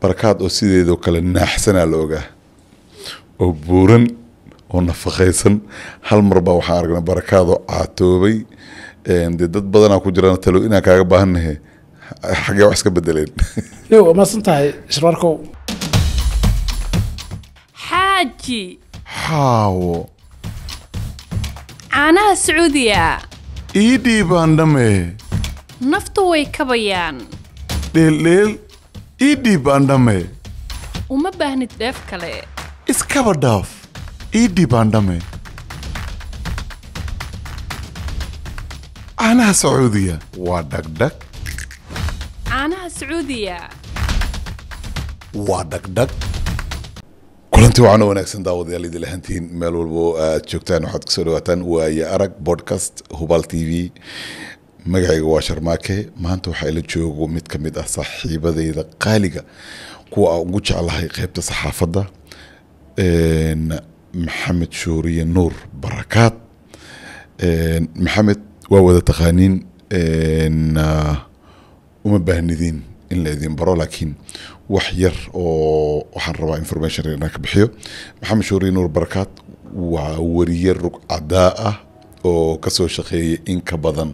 بركات أو سيدي ذو كلا نحسنا لوجا أو بورن أو نفخيسن هالمربى وحارقنا بركات عتوبي دي ضد بدنا كجرنا تلو إنا كعبانه حاجة وحسك بدلين لو ما صنتها شراركو حاجي حاو caanaha Sacuudiga إيدي باندمي naftu way kabayaan ليل إيدي باندمي uma baahnid dheef kale إسكابر داف إيدي باندمي أنا سعودية وادك دك caanaha Sacuudiga وادك دك كلنتي وعنا ونكسن داود يلي دي لهنتين ميل والبو تشوكتان وحد كسولواتان ويا أرق بودكاست هوبال تي في magacayga waa Sharmaake maanta waxa ila joogo mid kamid ah saaxiibadeyda qaaliga kuwa ugu jecelahay qaybta saxaafadda Maxamed Shuuriye Nuur Barakaat Maxamed waa wada taqaaniin uma baahnidin in la idin baro laakiin wax yar oo waxaan rabaa information inaan ka bixiyo Maxamed Shuuriye Nuur Barakaat waa wariye rugcadaa ah oo ka soo shaqeeyay in ka badan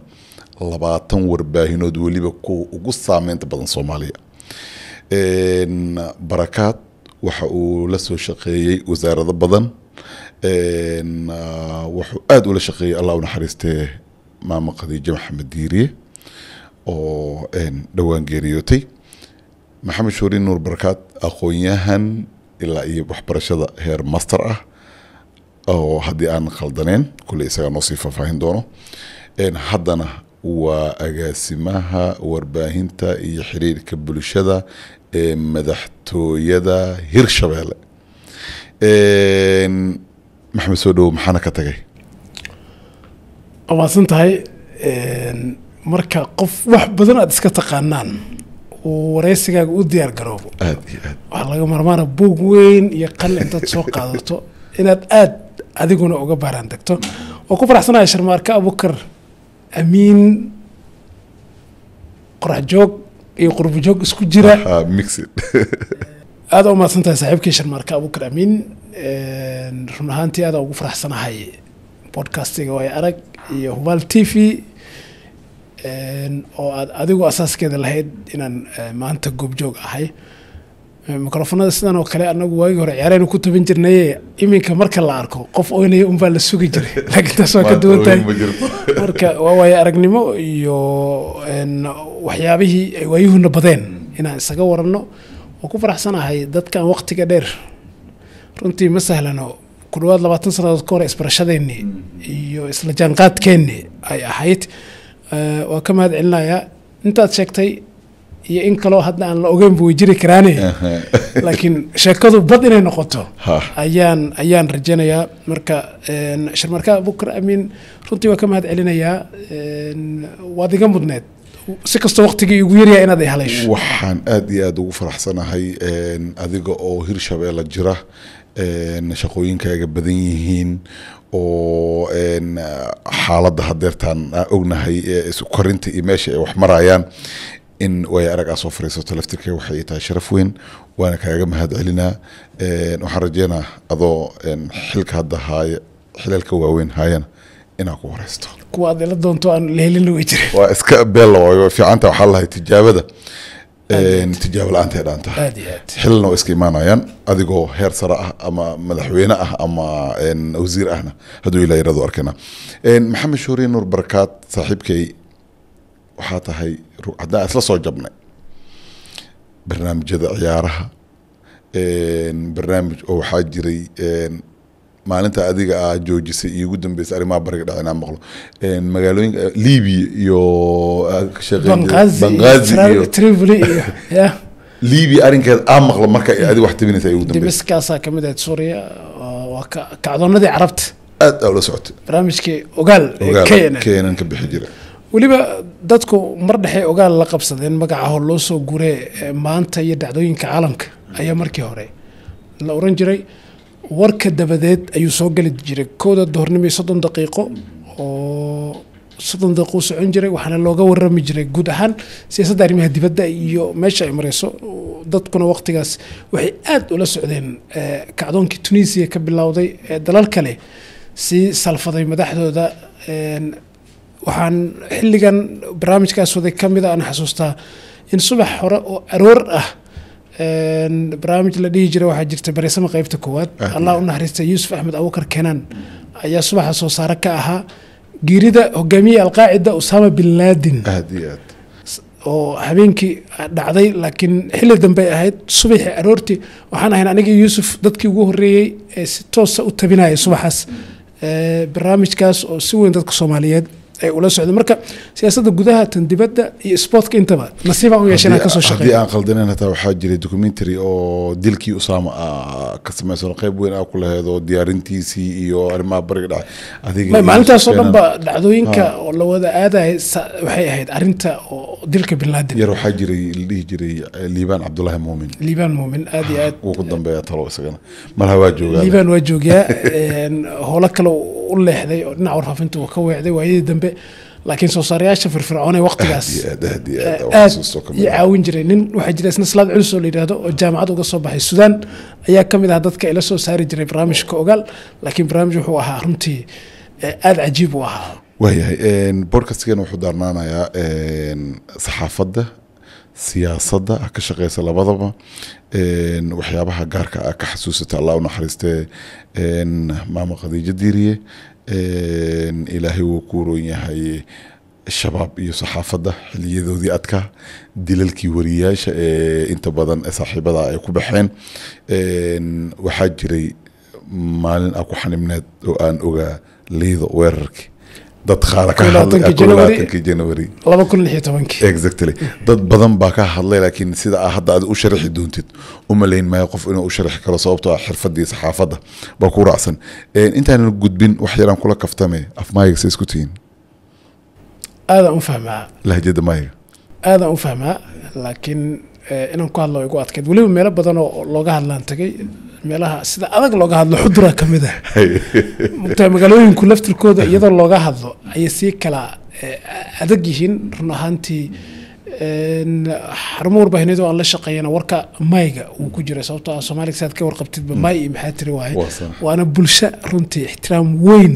20 warbaahineed waliba ku ugu saameynta badan Soomaaliya Barakaat waxa uu la soo shaqeeyay wasaaradda badan wuxuu aad u la shaqeeyay Allah u naxariistay maama Khadiija Maxamed Diiriye oo dhawaan geeriyootay Maxamed Shuuriye Nuur Barakaat aqoonyahan ilaa iyo waxbarashada heer master ah oo haddii aan khaldaneen kulli isaga noo sii faahfaahin doono haddana waa agaasimaha warbaahinta iyo xiriirka bulshada ee madaxtooyada Hirshabeelle maxamed soo dhow maxaana ka tagay waa santahay marka qof wax badan aad iska taqaanaan wareysigaaga u diyaar garoobo aad iyo aad waxa laga marmaana buug weyn iyo qalin intaad soo qaadato inaad aad adiguna uga baaraan degto oo ku faraxsanahay Sharmaarka Abukar أمين قرح جوج يقرب جوج اسكو جرا ميكسد هذا ما سنت صاحبك Sharmaarka Abukar أمين رمهانتي هذا وقف فرح سنة هاي بودكاست جواي أرق يهوال تي في أو أديكو أساس كذا لهيد إن ما أنت جوب جوج هاي ميكروفون هذا سنة وكلا أنا جواي غير يارين وكتب إنترنية إيمين كمرك الله أركو قف أوني أمبال السوق جري لكن تسوى كدوة تاني مركا وواي أرقنيمو يو إن وحيابه ويهو نبضين هنا سجورنا وكفر أحسن هاي ده كان وقت كدير رنتي مثلا كل واحد لما تنصر الكورة إسبرشاديني يو إسلجانقات كني أي حيت وكما هذا علنا يا أنت تشكتي iyo in kale hadda aan la ogeyn buu jiri karaanay laakiin sheekadu bad inay noqoto ayaan rajaynayaa marka Sharmaarka Abukar Amiin runtii waa ka mahad celinayaa waad iga mudneed si kasta waqtigii ugu yaryahay inaad ay haleesho waxaan aad iyo aad ugu faraxsanahay adiga oo Hirshabeelle jira shaqooyinkaaga badan yihiin oo xaaladda hadeertaan ognahay isku korinta iyo meesha ay wax marayaan إن ويا أرجع صفر يسوي لفتك وحيتها شرف وين وأنا كأجمع هذا علينا وحرجينا أضو إن حلك هذا هاي حلك وين هاينا إن أكو رستو كواد اللي دونتو أن ليلين ويجري وإسكابل وفي عنته وحلها تجابة ده تجابة أنت هذا أنت حلنا وإسكيمانا ين أديكو هير صراحة أما مدحوينا أما إن وزير أهنا هدو إلى يردو أركنا إن محمد شوري نور بركات صاحبك waxaa tahay hadda isla soo jabnay barnaamijyada ciyaaraha barnaamij oo waxaa jiray maalinta adiga ah joojisay iyo ugu dambeysay arrimaha bariga dhacayna maqlo magaalooyinka Liibiya iyo Benghazi iyo Tripoli iyo Liibiya arrinkeeda aan maqlo marka adiga wax tabinaysa ugu dambeysay Damascus kamid ah Suuriya waa kacdoonadii Carabta aad la socotay barnaamijkii ogaal keenan ka bixi jiray waliba dadku mar dhaxay ogaal la qabsadeen magaca loo soo guuray maanta iyo dhacdooyinka caalamka ayaa markii hore la oran jiray warka dabadeed ayuu soo gali jiray kooda doornimo 30 daqiiqo oo soddon daqiiqo socon jiray waxaana looga warrami jiray guud ahaan siyaasadda arrimaha dibadda iyo meesha ay marayso dadkuna waqtigaas waxay aad ula socdeen kacdoonkii Tunisia ka bilowday dalal kale si salfaday madaxdooda waxaan xilligan barnaamijkaas waday ka mid ah aan xasuustaa in subax hore oo aroor ah barnaamij la dhihi jiray waxaa jirta barisama qaybta koowaad allah u naxariistay Yuusuf Axmed Abubakar Keenan ayaa subaxa soo saare ka ahaa geerida hogaamiye alqaacida Osama bin Laden oo habeenkii dhacday laakiin xilli dambe ahayd subaxii aroortii waxaan ahayn aniga Yuusuf dadkii ugu horeeyay ee si toos ah u tabinaya subaxaas barnaamijkaas oo si weyn dadka Soomaaliyeed ay ula socdo marka siyaasadda gudaha tan dibadda iyo sportka intaba nasiib aan u yeeshanaa ka soo shaqeeyo aan qaldaneen taa waxaa jiray documentary oo dilkii Usama ka samaysan qayb weyn ah ku lahayd oo diyaarintiisii iyo arrimaha bariga dhacay adiga maalintaas oo dhanba dhacdooyinka oo la wada aaday waxay ahayd arinta oo dilka bin Laden yar waxaa jiray lidii jiray Liibaan Cabdullaahi Muumin aad iyo aad ugu dambeeya talo isagana malaha waa joogaa Liibaan waa joogaa howlo kale u leexday oo dhinaca warfaafinta uu ka weecday waayadii dambe laakiin soo saarayaasha firfircoon ee waqtigaas aad caawin jiray nin waxaa jira isna Salaad Culus oo la yiraahdo oo jaamacad uga soo baxay Suudaan ayaa ka mid ah dadka ila soo saari jiray barnaamijka ogaal laakiin barnaamij wuxuu ahaa runtii aad cajiib u ahaa waayahay podcast-kan wuxuu daarnaanayaa saxaafadda siyaasadda ka shaqeysa labadaba waxyaabaha gaarka ah ka xasuusata Allah u naxariistay maama Khadiija Diiriye ilaahay wuu ku roon yahay shabaab iyo saxaafadda xiliyadoodii adka dilalkii wariyaasha inta badan saaxiibada ay ku baxeen waxaa jiray maalin ku xanibneed oo aan ogaa liido weerarkii dad qaar ka hadlay January 2016 exactly dad badan baa ka hadlay laakiin sida hadda aad u sharaxi doontid uma leyn ma qof inuu u sharaxi karo sababtoo xirfadii saxaafadda baa ku raacsan intaan gudbin wax yaraan kula kaftame afmaayiga si isku tiin aadaan u fahmaa lahjada maayiga aadaan u fahmaa laakiin inaan ku hadlo igu adkeed waliba meelo badan oo looga hadlaan tagay meelaha sida adag looga hadlo xudura kamid ah mugtaa magaalooyinku laftirkooda iyadoo looga hadlo ayay sii kala adag yihiin run ahaantii xarumo warbaahineed oo aan la shaqeeyana warka mayga uu ku jira sababtoo ah Soomaaliga saad ka warqabtidba may iyo maxaa tiri waaye waana bulsho runtii ixtiraam weyn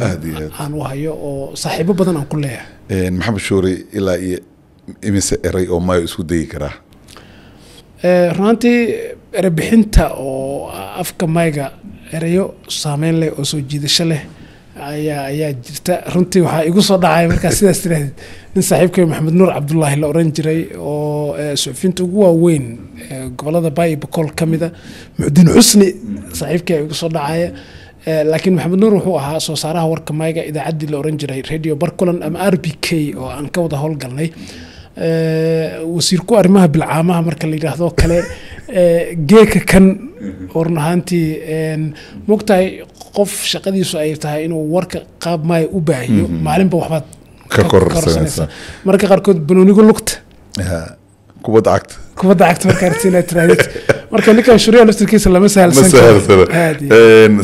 aan u hayo oo saaxiibo badan aan ku leeyahay Maxamed Shoori ilaa iyo imise eray oo may isku dayi karaa runtii erebixinta oo afka mayga erayo saameyn leh oo soo jiidasho leh ayaa jirta runtii waxaa igu soo dhacay markaa sidaas tiraahdeed nin saaxiibkay Maxamed Nuur Cabdullaahi la oran jiray oo suxufiyiinta ugu waaweyn gobolada Bay Boqol kamida Muxudiin Xusni saaxiibkay igu soo dhacay laakiin Maxamed Nuur wuxuu ahaa soo saaraha warka mayga idaacadii la oran jiray Radio Barkulan ama RBK oo aan ka wada howlgalnay wasiirku arrimaha bilcaamaha marka la yiraahdo kale geeka kan orn ahaantii mugtahay qof shaqadiisu ay tahay inuu warka qaab maay u baahiyo maalinba waxbaad ka kororsanaysaa marka qaarkood banoonigu lugta kubadda cagta marka artina tiraahdo marka ninkan shuriya laftirkiisa lama sahalsan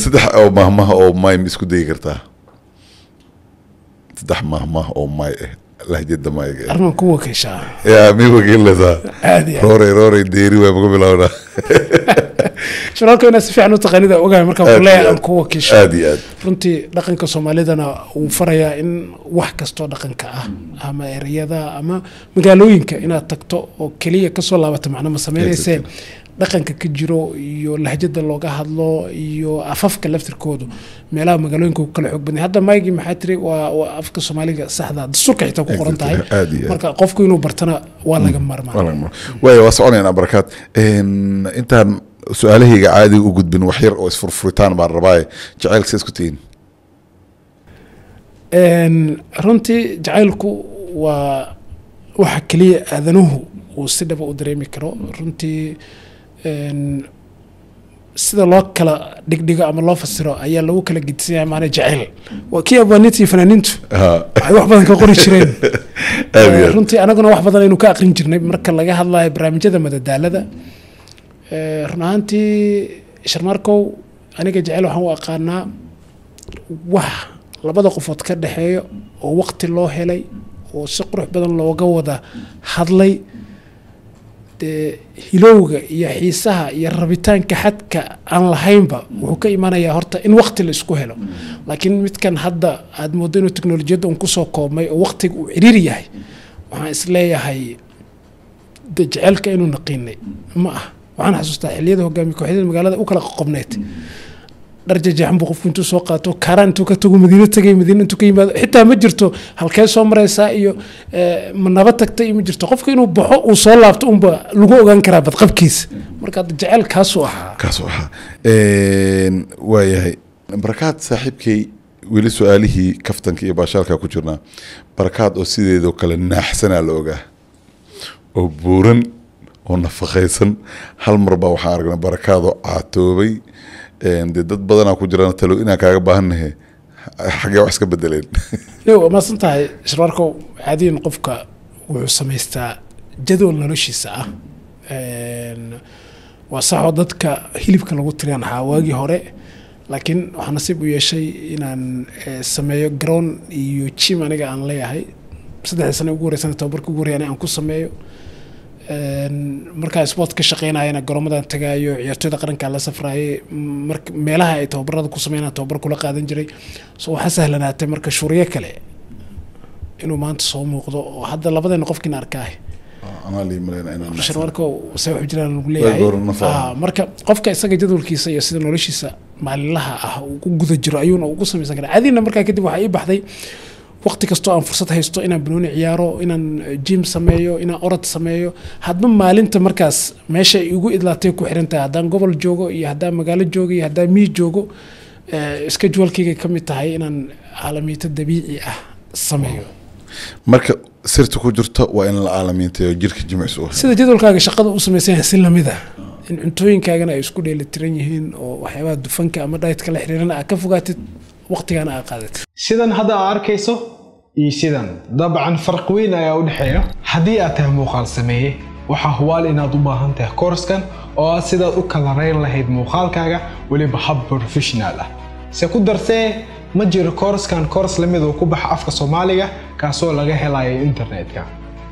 saddex oo mahmaha oo maay isku dayi kartaa saddex mahmaha oo maay lahjada mayga arman kuwa keesha mi wakiilada roore deeri way ugu bilowna shirarka inaa si fiican u taqaanida ogahay marka kuleeyahay aan kuwa keesha aad runtii dhaqanka Soomaalidana uu farayaa in wax kasto dhaqanka ah ama ereyada ama magaalooyinka inaad tagto oo kaliya ka soo laabato macna ma sameynaysa dhaqanka ka jiro iyo lahjada looga hadlo iyo afafka laftirkoodu meelaha magaalooyinka kala xoog badan hadda maygi maxaa tiri waa afka Soomaaliga saxda dastuurka xitaa ku qoran tahay marka qofku inuu bartana waa laga marmaa way waa soconayna barakaad intaan su'aalahayga caadi u gudbin wax yar oo isfurfuritaan baan rabaa jacaylka isku tiin runtii jacaylku waa waxa kaliya aadanuhu uu si dhab u dareemi karo runtii sida loo kala dhigdhigo ama loo fasiro ayaa lagu kala gidsan yahay macna jacayl waa kii abwaaniintii fanaaniintu ay wax badan ka qori jireen runtii anaguna wax badan aynu ka aqrin jirnay marka laga hadlayo barnaamijyada madadaalada run ahaantii Sharmarkow aniga jacayl waxaan u aqaanaa wax labada qofood ka dhaxeeyo oo waqti loo helay oo si qurux badan looga wada hadlay hilowga iyo xiisaha iyo rabitaanka xadka aan lahaynba wuxuu ka imanayaa horta in waqti la isku helo laakiin midkan hadda aad moodo inuu teknolojiyadda un kusoo koobmay oo waqtiga uu ciriiri yahay waxaan isleeyahay jaceylka inuu naqiinay ma ah waxaan xasuustaa xilliyada hogaamiye kooxyada magaalada u kala qoqobneed darjajaxan buu qofku intuu soo qaato kaaraan intuu ka tago madiina tagay madiina intuu ka yimaado xitaa ma jirto halkee soo maraysaa iyo ma naba tagtay iyo ma jirto qofka inuu baxo uu soo laabto unba lagu ogaan karaa badqabkiisa marka jaceyl kaasuu ahaa waayahay barakaad saaxiibkay weli su-aalihii kaftanka iyo baashaalka ku jirnaa barakaad oo sideedoo kale naaxsanaa la ogaa oo buuran oo nafaqaysan hal mar baa waxaan aragnay barakaadoo caatoobay dee dad badanaa ku jiraan talo inaan kaaga baahannahay xaggee wax iska bedeleen maasan tahay shirwarkow caadiyan qofka wuxuu samaystaa jadwal noloshiisa ah waa saxoo dadka hilibka lagu tiriyaan ahaa waagii hore laakiin waxaa nasiib u yeeshay inaan sameeyo garoon iyo jim aniga aan leeyahay 3 sano ugu horeysana tababarka ugu horeeyana aan ku sameeyo markaa sport ka shaqeynayana garoomadan tagaayo ciyaartooyda qaranka la safraayay meelaha ay tababarada ku sameeyaan tababar kula qaadan jiray soo waxa sahlanaatay marka shuuriye kale inuu maanta soo muuqdo oo hadda labadeena qofkiina arkay ana li maleyna inaan shirwarka soo xujiraan lagu leeyahay marka qofka isaga jadwalkiisa iyo sida noloshiisa maalinlaha ah uu ku guda jiro ayuuna ugu sameeysan karaa caadina markaa kadib waxa ii baxday waqti kastoo aan fursad haysto inaan banooni ciyaaro inaan gym sameeyo inaan orod sameeyo hadba maalinta markaas meesha igu idlaatay ku xirantahay haddaan gobol joogo iyo haddaan magaalo joogo iyo haddaan miyi joogo schedule-kayga ka mid tahay inaan caalamiinta dabiici ah sameeyo marka sirta ku jirto waa in la caalamiintayo jirka jimicsi sida jadwalkaaga shaqada u samaysan yahay si lamid ah in cuntooyinkaagana ay isku dheelitiran yihiin oo waxyaabaha dufanka ama dietka la xiriirana aad ka fogaatid waqtigana aad qaadatid sidan hadda aad arkayso iyo sidan dabcan farq weyn ayaa u dhaxeeya haddii aad tahay muuqaal sameeye waxaa hubaal inaad u baahan tahay koorskan oo aad sidaad u kala reyn lahayd muuqaalkaaga weliba hab professional ah se ku darsee ma jiro koorskan koors lamid oo ku baxa afka Soomaaliga kaasoo laga helayo internetka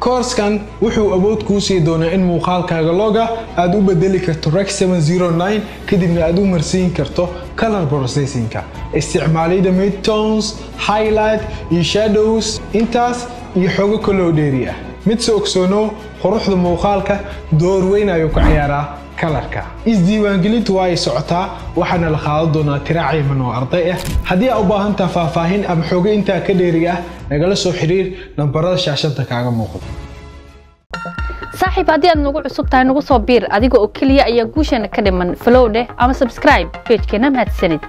koorskan wuxuu awood kuu sii doonaa in muuqaalkaaga looga aad u bedeli karto Rec 709 kadibna aad u marsiin karto color processingka isticmaalida midtones highlight iyo shadows intaas iyo xogo kale oo dheeri ah mid soo ogsoono quruxda muuqaalka door weyn ayuu ka ciyaaraa kalarka isdiiwaangelintu way socotaa waxaana la qaadan doonaa tiraaci man oo arday ah haddii aad u baahan tahay faahfaahin ama xogo intaa ka dheeriga ah nagala soo xiriir nambarada shaashada kaaga muuqda saaxiib haddii aad nagu cusub tahay nagu soo biir adiga oo kaliya ayaa guushana ka dhiman follow dheh ama subscribe page-keena mahadsanid